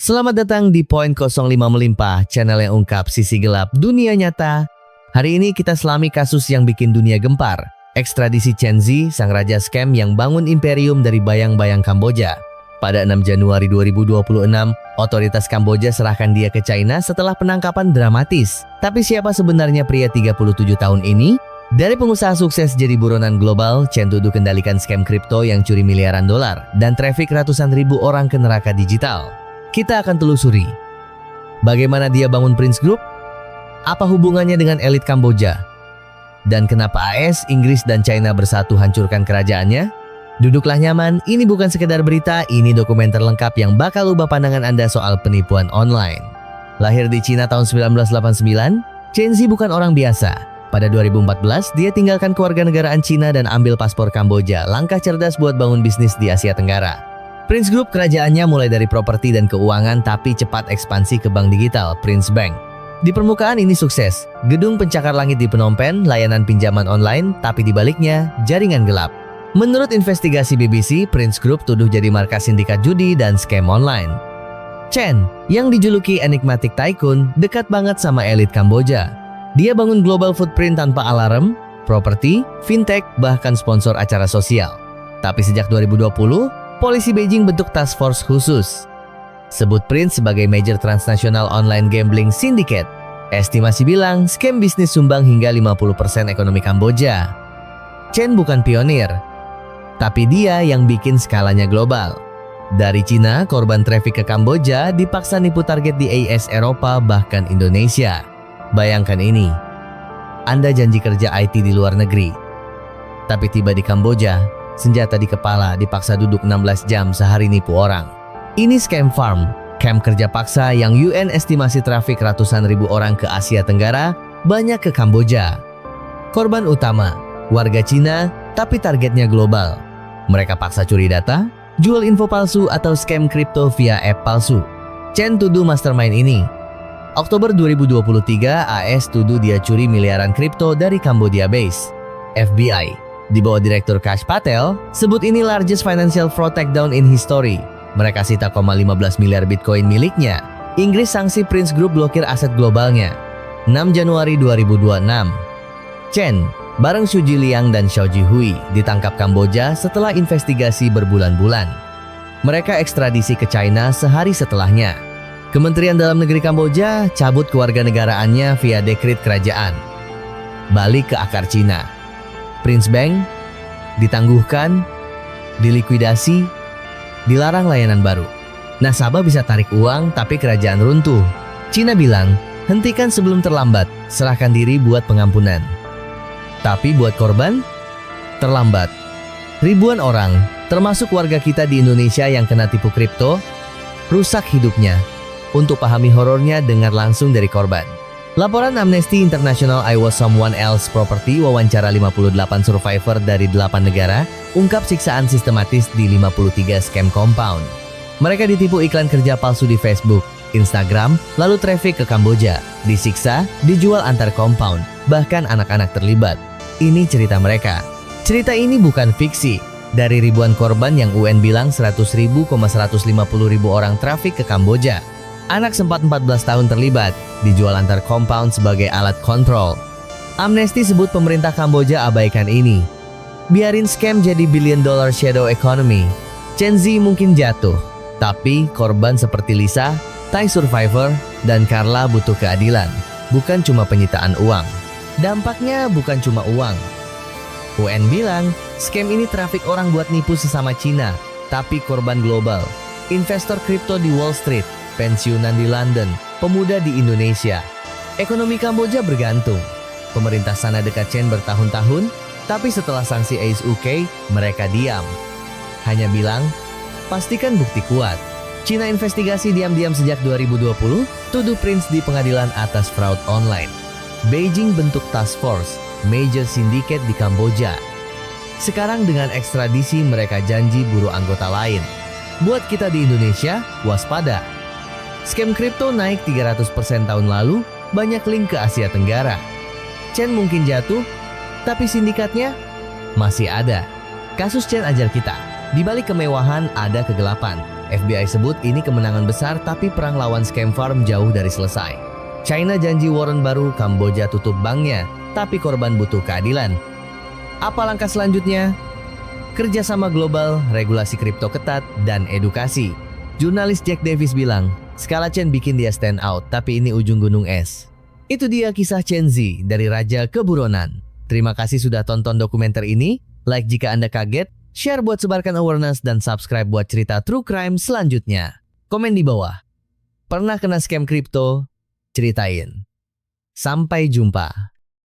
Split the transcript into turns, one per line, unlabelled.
Selamat datang di Point 05 Melimpah, channel yang ungkap sisi gelap dunia nyata. Hari ini kita selami kasus yang bikin dunia gempar. Ekstradisi Chen Zi, sang raja scam yang bangun imperium dari bayang-bayang Kamboja. Pada 6 Januari 2026, otoritas Kamboja serahkan dia ke China setelah penangkapan dramatis. Tapi siapa sebenarnya pria 37 tahun ini? Dari pengusaha sukses jadi buronan global, Chen tuduh kendalikan scam kripto yang curi miliaran dolar dan traffic ratusan ribu orang ke neraka digital. Kita akan telusuri bagaimana dia bangun Prince Group, apa hubungannya dengan elit Kamboja, dan kenapa AS, Inggris, dan China bersatu hancurkan kerajaannya. Duduklah nyaman, ini bukan sekedar berita, ini dokumenter lengkap yang bakal ubah pandangan Anda soal penipuan online. Lahir di Cina tahun 1989, Chen Zi bukan orang biasa. Pada 2014, dia tinggalkan kewarganegaraan Cina dan ambil paspor Kamboja, langkah cerdas buat bangun bisnis di Asia Tenggara. Prince Group kerajaannya mulai dari properti dan keuangan tapi cepat ekspansi ke bank digital, Prince Bank. Di permukaan ini sukses, gedung pencakar langit di Phnom Penh, layanan pinjaman online, tapi di baliknya, jaringan gelap. Menurut investigasi BBC, Prince Group tuduh jadi markas sindikat judi dan scam online. Chen, yang dijuluki enigmatic tycoon, dekat banget sama elit Kamboja. Dia bangun global footprint tanpa alarm, properti, fintech, bahkan sponsor acara sosial. Tapi sejak 2020, polisi Beijing bentuk task force khusus. Sebut Prince sebagai major transnational online gambling syndicate. Estimasi bilang scam bisnis sumbang hingga 50% ekonomi Kamboja. Chen bukan pionir, tapi dia yang bikin skalanya global. Dari Cina, korban traffic ke Kamboja dipaksa nipu target di AS Eropa bahkan Indonesia. Bayangkan ini, Anda janji kerja IT di luar negeri, tapi tiba di Kamboja, senjata di kepala, dipaksa duduk 16 jam sehari nipu orang. Ini scam farm, camp kerja paksa yang UN estimasi trafik ratusan ribu orang ke Asia Tenggara, banyak ke Kamboja. Korban utama, warga Cina, tapi targetnya global. Mereka paksa curi data, jual info palsu atau scam kripto via app palsu. Chen tuduh mastermind ini. Oktober 2023, AS tuduh dia curi miliaran kripto dari Cambodia Base. FBI di bawah Direktur Kash Patel, sebut ini largest financial fraud takedown in history. Mereka sita 15 miliar Bitcoin miliknya. Inggris sanksi Prince Group blokir aset globalnya. 6 Januari 2026. Chen, bareng Xu Jiliang dan Xiao Jihui, ditangkap Kamboja setelah investigasi berbulan-bulan. Mereka ekstradisi ke China sehari setelahnya. Kementerian Dalam Negeri Kamboja cabut kewarganegaraannya via dekret kerajaan. Balik ke akar Cina. Prince Bank ditangguhkan, dilikuidasi, dilarang layanan baru. Nasabah bisa tarik uang tapi kerajaan runtuh. Cina bilang, hentikan sebelum terlambat, serahkan diri buat pengampunan. Tapi buat korban, terlambat. Ribuan orang, termasuk warga kita di Indonesia yang kena tipu kripto, rusak hidupnya. Untuk pahami horornya, dengar langsung dari korban. Laporan Amnesty International I Was Someone Else Property wawancara 58 survivor dari 8 negara ungkap siksaan sistematis di 53 scam compound. Mereka ditipu iklan kerja palsu di Facebook, Instagram, lalu traffic ke Kamboja, disiksa, dijual antar compound, bahkan anak-anak terlibat. Ini cerita mereka. Cerita ini bukan fiksi. Dari ribuan korban yang UN bilang 100.000,150.000 orang traffic ke Kamboja. Anak sempat 14 tahun terlibat, dijual antar compound sebagai alat kontrol. Amnesty sebut pemerintah Kamboja abaikan ini. Biarin scam jadi billion dollar shadow economy. Chen Zi mungkin jatuh, tapi korban seperti Lisa, Thai survivor, dan Carla butuh keadilan, bukan cuma penyitaan uang. Dampaknya bukan cuma uang. UN bilang, scam ini trafik orang buat nipu sesama Cina, tapi korban global. Investor kripto di Wall Street, pensiunan di London, pemuda di Indonesia. Ekonomi Kamboja bergantung. Pemerintah sana dekat Chen bertahun-tahun, tapi setelah sanksi ACE UK, mereka diam. Hanya bilang, pastikan bukti kuat. Cina investigasi diam-diam sejak 2020, tuduh Prince di pengadilan atas fraud online. Beijing bentuk task force, major syndicate di Kamboja. Sekarang dengan ekstradisi mereka janji buru anggota lain. Buat kita di Indonesia, waspada. Scam kripto naik 300% tahun lalu, banyak link ke Asia Tenggara. Chen mungkin jatuh, tapi sindikatnya masih ada. Kasus Chen ajar kita, di balik kemewahan ada kegelapan. FBI sebut ini kemenangan besar, tapi perang lawan scam farm jauh dari selesai. China janji Warren baru, Kamboja tutup banknya, tapi korban butuh keadilan. Apa langkah selanjutnya? Kerjasama global, regulasi kripto ketat, dan edukasi. Jurnalis Jack Davis bilang, skala Chen bikin dia stand out, tapi ini ujung gunung es. Itu dia kisah Chen Zi dari raja ke buronan. Terima kasih sudah tonton dokumenter ini. Like jika Anda kaget, share buat sebarkan awareness, dan subscribe buat cerita true crime selanjutnya. Komen di bawah. Pernah kena scam kripto? Ceritain. Sampai jumpa.